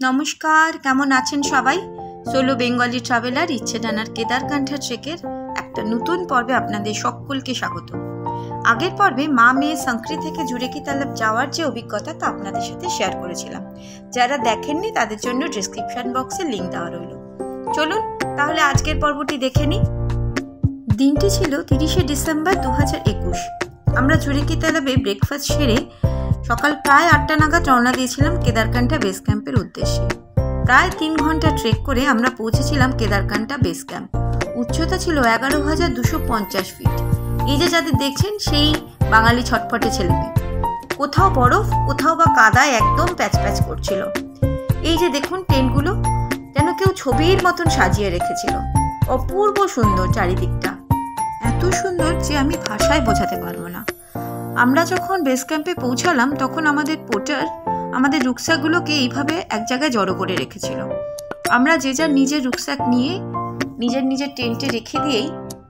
নমস্কার, কেমন আছেন সবাই? সোলো বেঙ্গলি ট্রাভেলার ইচ্ছে টানার কেদারকান্ঠা ট্রেকের একটা নতুন পর্বে আপনাদের সকলকে স্বাগত। আগের পর্বে মা মেয়ে সংক্রি থেকে জুরেকি তালাব যাওয়ার যে অভিজ্ঞতা তা আপনাদের সাথে শেয়ার করেছিলাম। যারা দেখেননি তাদের জন্য ডেসক্রিপশন বক্সে লিঙ্ক দেওয়া রইল। চলুন তাহলে আজকের পর্বটি দেখে নিই। দিনটি ছিল 30শে ডিসেম্বর 2021। আমরা জুরেকি তালাবে ব্রেকফাস্ট সেরে সকাল প্রায় 8টা নাগাদ রওনা দিয়েছিলাম কেদারকান্ঠা বেস ক্যাম্পের উদ্দেশ্যে। প্রায় 3 ঘন্টা ট্রেক করে আমরা পৌঁছেছিলাম কেদারকান্ঠা বেস ক্যাম্প। উচ্চতা ছিল 11,250 ফিট। এই যে যাদের দেখছেন সেই বাঙালি ছটফটে ছেলেমেয়ে। কোথাও বরফ, কোথাও বা কাদায় একদম প্যাচ প্যাচ করছিল। এই যে দেখুন টেন্টগুলো যেন কেউ ছবির মতন সাজিয়ে রেখেছিল। অপূর্ব সুন্দর চারিদিকটা, এত সুন্দর যে আমি ভাষায় বোঝাতে পারবো না। আমরা যখন বেস ক্যাম্পে পৌঁছালাম তখন আমাদের পোর্টার আমাদের রুকস্যাকগুলোকে এইভাবে এক জায়গায় জড়ো করে রেখেছিল। আমরা যে যার নিজের রুকস্যাক নিয়ে নিজের টেন্টে রেখে দিয়েই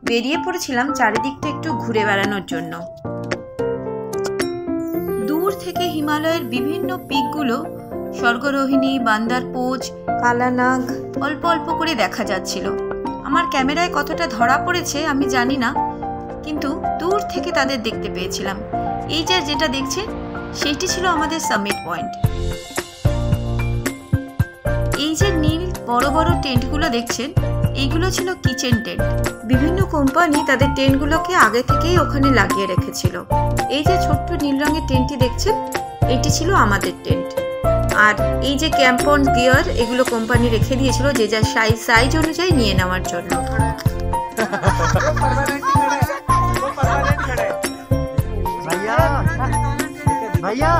বেরিয়ে পড়েছিলাম চারিদিকটা একটু ঘুরে বেড়ানোর জন্য। দূর থেকে হিমালয়ের বিভিন্ন পিকগুলো, স্বর্গরোহিণী, বান্দারপোচ, কালানাগ অল্প অল্প করে দেখা যাচ্ছিল। আমার ক্যামেরায় কতটা ধরা পড়েছে আমি জানি না, কিন্তু দূর থেকে তাদের দেখতে পেয়েছিলাম। এই যে যেটা দেখছেন সেইটি ছিল আমাদের সামিট পয়েন্ট। এই যে নীল বড় বড় টেন্টগুলো দেখছেন এইগুলো ছিল কিচেন টেন্ট। বিভিন্ন কোম্পানি তাদের টেন্টগুলোকে আগে থেকেই ওখানে লাগিয়ে রেখেছিল। এই যে ছোট্ট নীল রঙের টেন্টটি দেখছেন এটি ছিল আমাদের টেন্ট। আর এই যে ক্যাম্প অন গিয়ার এগুলো কোম্পানি রেখে দিয়েছিল যে যার সাইজ অনুযায়ী নিয়ে নেওয়ার জন্য। भैया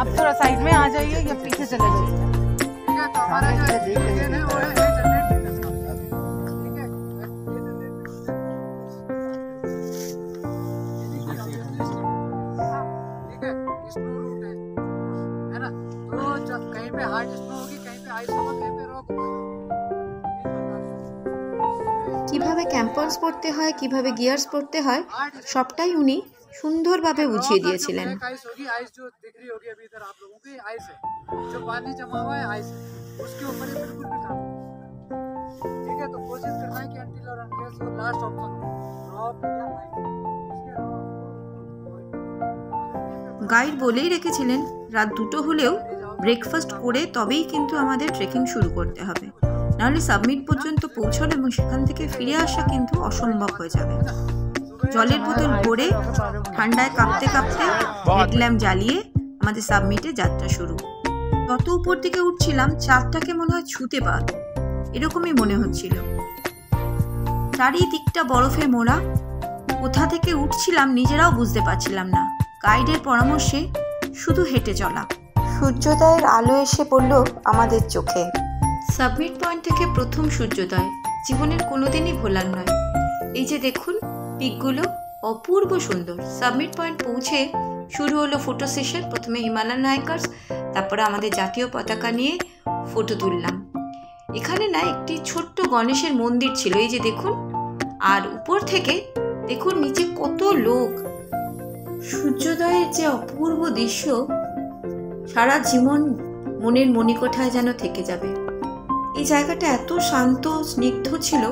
आप थोड़ा साइड में आ जाइए या पीछे चले जाइए। कहीं पे हार्ड स्नो होगी, कहीं पे आइस होगा, कहीं पे रॉक होगा। কিভাবে ক্যাম্পন্স পড়তে হয়, কিভাবে গিয়ার্স পড়তে হয় সবটাই উনি সুন্দরভাবে বুঝিয়ে দিয়েছিলেন। গাইড বলেই রেখেছিলেন রাত 2টো হলেও ব্রেকফাস্ট করে তবেই কিন্তু আমাদের ট্রেকিং শুরু করতে হবে, নাহলে সাবমিট পর্যন্ত পৌঁছানো এবং সেখান থেকে ফিরে আসা কিন্তু অসম্ভব হয়ে যাবে। জলের বোতল ভরে ঠান্ডায় কাঁপতে কাঁপতে হেডল্যাম্প জ্বালিয়ে আমাদের সাবমিটে যাত্রা শুরু। তত উপর দিকে উঠছিলাম চাঁদটাকে মনে হয় ছুঁতে পারব, এরকমই মনে হচ্ছিল। চারিদিকটা বরফে মোড়া, কোথা থেকে উঠছিলাম নিজেরাও বুঝতে পারছিলাম না। গাইডের পরামর্শে শুধু হেঁটে চলা। সূর্যোদয়ের আলো এসে পড়ল আমাদের চোখে। সাবমিট পয়েন্ট থেকে প্রথম সূর্যোদয় জীবনের কোনোদিনই ভোলার নয়। এই যে দেখুন পিকগুলো অপূর্ব সুন্দর। সাবমিট পয়েন্ট পৌঁছে শুরু হলো ফটো সেশন। প্রথমে হিমালয়ান হাইকার্স, তারপরে আমাদের জাতীয় পতাকা নিয়ে ফটো তুললাম। এখানে না একটি ছোট্ট গণেশের মন্দির ছিল, এই যে দেখুন। আর উপর থেকে দেখুন নিচে কত লোক। সূর্যোদয়ের যে অপূর্ব দৃশ্য সারা জীবন মনের মণিকোঠায় যেন থেকে যাবে। এই জায়গাটা এত শান্ত স্নিগ্ধ ছিল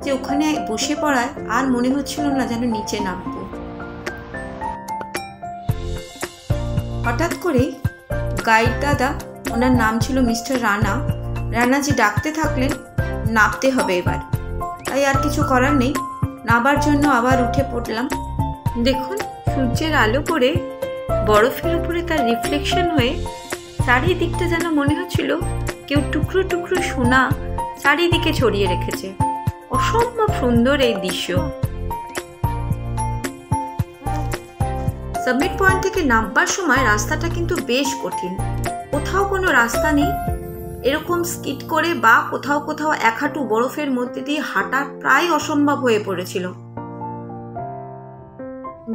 যে ওখানে বসে পড়ায় আর মনে হচ্ছিল না যেন নিচে নামবো। হঠাৎ করেই গাইড দাদা, ওনার নাম ছিল মিস্টার রানাজি ডাকতে থাকলেন নামতে হবে এবার। তাই আর কিছু করার নেই, নামার জন্য আবার উঠে পড়লাম। দেখুন সূর্যের আলো পড়ে বরফের উপরে তার রিফ্লেকশন হয়ে চারিদিকটা যেন মনে হচ্ছিল কেউ টুকরো টুকরো সোনা চারিদিকে ছড়িয়ে রেখেছে। অসম্ভব সুন্দর এই দৃশ্য। সাবমিট পয়েন্ট থেকে নামবার সময় রাস্তাটা কিন্তু বেশ কঠিন। কোথাও কোনো রাস্তা নেই, এরকম স্কিড করে বা কোথাও কোথাও এক হাঁটু বরফের মধ্যে দিয়ে হাঁটা প্রায় অসম্ভব হয়ে পড়েছিল।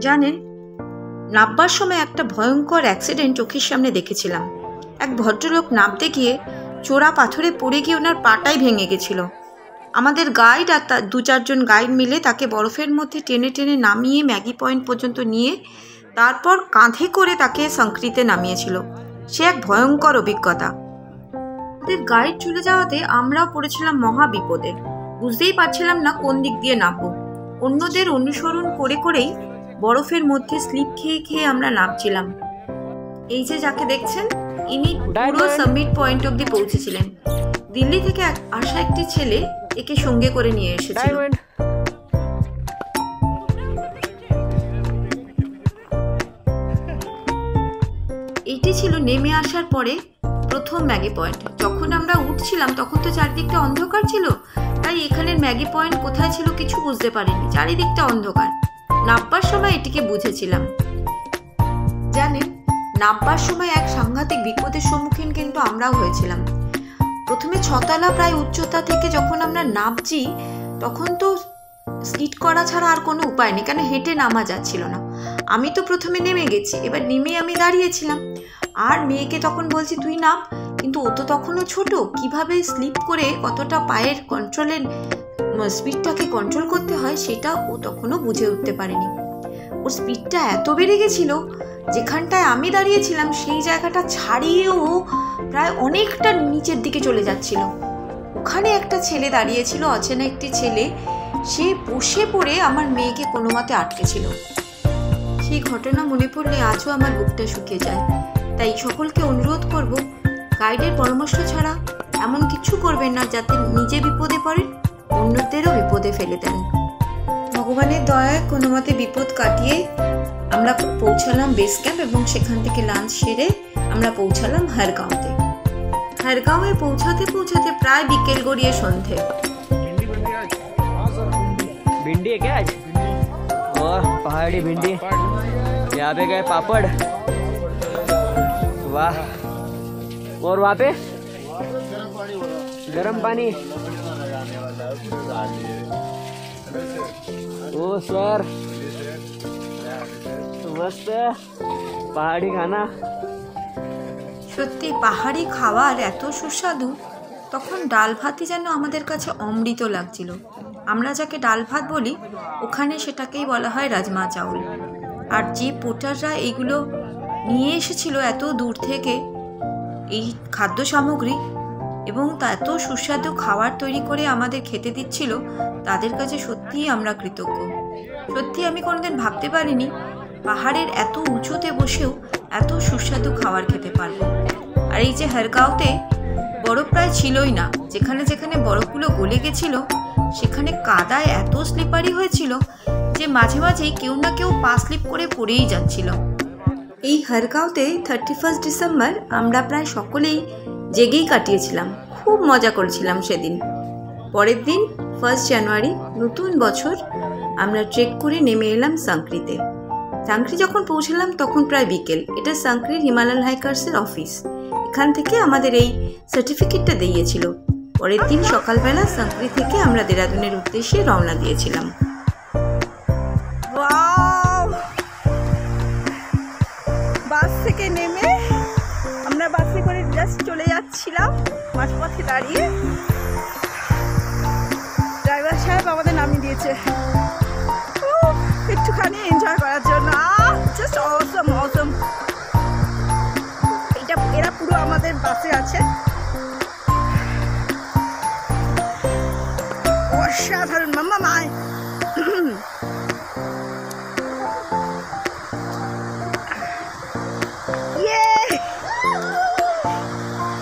জানেন, নামবার সময় একটা ভয়ঙ্কর অ্যাক্সিডেন্ট চোখের সামনে দেখেছিলাম। এক ভদ্রলোক নামতে গিয়ে চোরা পাথরে পড়ে গিয়ে ওনার পাটাই ভেঙে গেছিল। আমাদের গাইড আর তার 2-4 গাইড মিলে তাকে বরফের মধ্যে টেনে টেনে নামিয়ে ম্যাগি পয়েন্ট পর্যন্ত নিয়ে তারপর কাঁধে করে তাকে সংক্রিতে নামিয়েছিল। সে এক ভয়ঙ্কর অভিজ্ঞতা। ওদের গাইড চলে যাওয়াতে আমরাও পড়েছিলাম মহা বিপদে। বুঝতেই পারছিলাম না কোন দিক দিয়ে নামবো। অন্যদের অনুসরণ করে করেই বরফের মধ্যে স্লিপ খেয়ে খেয়ে আমরা নামছিলাম। এই যে যাকে দেখছেন, ইনি পুরো সামিট পয়েন্ট অবধি পৌঁছেছিলেন। দিল্লি থেকে আসা একটি ছেলে একে সঙ্গে করে নিয়ে এসেছিল। এটি ছিল নেমে আসার পরে প্রথম ম্যাগি পয়েন্ট। যখন আমরা উঠছিলাম তখন তো চারিদিকটা অন্ধকার ছিল, তাই এখানের ম্যাগি পয়েন্ট কোথায় ছিল কিছু বুঝতে পারিনি, চারিদিকটা অন্ধকার। নামবার সময় এটিকে বুঝেছিলাম। জানেন, নামবার সময় এক সাংঘাতিক বিপদের সম্মুখীন কিন্তু আমরাও হয়েছিলাম। প্রথমে 6 তলা প্রায় উচ্চতা থেকে যখন আমরা নামছি তখন তো স্কিট করা ছাড়া আর কোনো উপায় নেই, কেন হেঁটে নামা যাচ্ছিল না। আমি তো প্রথমে নেমে গেছি, এবার নেমে আমি দাঁড়িয়েছিলাম আর মেয়েকে তখন বলছি তুই নাম, কিন্তু ও তো তখনও ছোট, কিভাবে স্লিপ করে কতটা পায়ের কন্ট্রোলের স্পিডটাকে কন্ট্রোল করতে হয় সেটা ও তখনও বুঝে উঠতে পারেনি। ওর স্পিডটা এত বেড়ে গেছিল, যেখানটায় আমি দাঁড়িয়েছিলাম সেই জায়গাটা ছাড়িয়েও প্রায় অনেকটা নিচের দিকে চলে যাচ্ছিল। ওখানে একটা ছেলে দাঁড়িয়েছিল, অচেনা একটি ছেলে, সে বসে পড়ে আমার মেয়েকে কোনো মতে আটকেছিল। সেই ঘটনা মনে পড়লে আজও আমার বুকটা শুকিয়ে যায়। তাই সকলকে অনুরোধ করব, গাইডের পরামর্শ ছাড়া এমন কিছু করবেন না যাতে নিজে বিপদে পড়েন, অন্যদেরও বিপদে ফেলে দেন। ভগবানের দয়ায় কোনো মতে বিপদ কাটিয়ে আমরা পৌঁছালাম বেস ক্যাম্প এবং সেখান থেকে লাঞ্চ সেরে আমরা পৌঁছালাম হারগাঁওতে। হারগাঁওয়ে পৌঁছাতে পৌঁছাতে প্রায় বিকেল গড়িয়ে সন্ধে। भिंडी है क्या आज? और पहाड़ी भिंडी, यहाँ पे गए पापड़, वाह। और वहाँ पे गर्म पानी, ओ सर मस्त पहाड़ी खाना। সত্যি পাহাড়ি খাবার এত সুস্বাদু, তখন ডাল ভাতই যেন আমাদের কাছে অমৃত লাগছিল। আমরা যাকে ডাল ভাত বলি ওখানে সেটাকেই বলা হয় রাজমা চাউল। আর যে পোটাররা এইগুলো নিয়ে এসেছিল এত দূর থেকে এই খাদ্য সামগ্রী এবং তা এত সুস্বাদু খাবার তৈরি করে আমাদের খেতে দিচ্ছিল, তাদের কাছে সত্যিই আমরা কৃতজ্ঞ। সত্যি আমি কোনোদিন ভাবতে পারিনি পাহাড়ের এত উঁচুতে বসেও এত সুস্বাদু খাবার খেতে পারবো। আর এই যে হারগাঁওতে বরফ প্রায় ছিলই না, যেখানে যেখানে বরফগুলো গলে গেছিল সেখানে কাদায় এত স্লিপারি হয়েছিল যে মাঝে মাঝেই কেউ না কেউ পা স্লিপ করে পড়েই যাচ্ছিল। এই হারগাঁওতে 31 ডিসেম্বর আমরা প্রায় সকলেই জেগেই কাটিয়েছিলাম, খুব মজা করেছিলাম সেদিন। পরের দিন 1 জানুয়ারি নতুন বছর আমরা ট্রেক করে নেমে এলাম সাংক্রিতে। সাংক্রি যখন পৌঁছলাম তখন প্রায় বিকেল। এটা সাংক্রির হিমালয়ান হাইকার্সের অফিস, এখান থেকে আমাদের এই সার্টিফিকেটটা দিয়েছিল। পরের দিন সকালবেলা সাংক্রি থেকে আমরা দেরাদুনের উদ্দেশ্যে রওনা দিয়েছিলাম। বাস থেকে নেমে আমরা বাসে করে জাস্ট চলে যাচ্ছিলাম, মাঝপথে দাঁড়িয়ে ড্রাইভার সাহেব আমাদের নামিয়ে দিয়েছে একটুখানি এনজয় করার জন্য। জাস্ট অসম অসম। এরা পুরো আমাদের বাসে আছে, অসাধারণ। মাম্মা মায়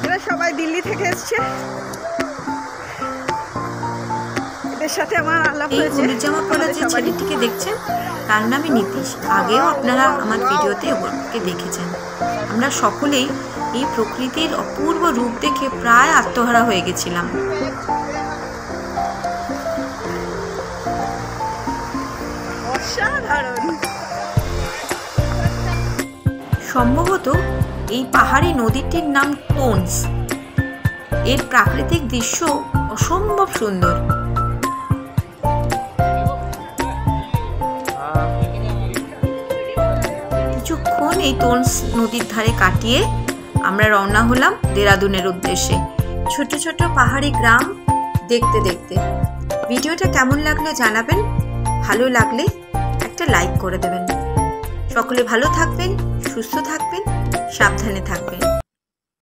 এরা সবাই দিল্লি থেকে এসছে, এদের সাথে আমার আলাপ হয়েছে। হলুদ জামা পরা যে ছেলেটিকে দেখছেন তার নামে নীতিশ। আগেও আপনারা আমার ভিডিওতে ওকে দেখেছেন। আমরা সকলেই এই প্রকৃতির অপূর্ব রূপ দেখে প্রায় আত্মহারা হয়ে গেছিলাম। অসাধারণ। সম্ভবত এই পাহাড়ি নদীটির নাম টোনস। এর প্রাকৃতিক দৃশ্য অসম্ভব সুন্দর। কিছুক্ষণ এই টোনস নদীর ধারে কাটিয়ে আমরা রওনা হলাম দেরাদুনের উদ্দেশ্যে। ছোট ছোট পাহাড়ি গ্রাম দেখতে দেখতে। ভিডিওটা কেমন লাগলো জানাবেন, ভালো লাগলে একটা লাইক করে দেবেন। সকলে ভালো থাকবেন, সুস্থ থাকবেন, সাবধানে থাকবেন।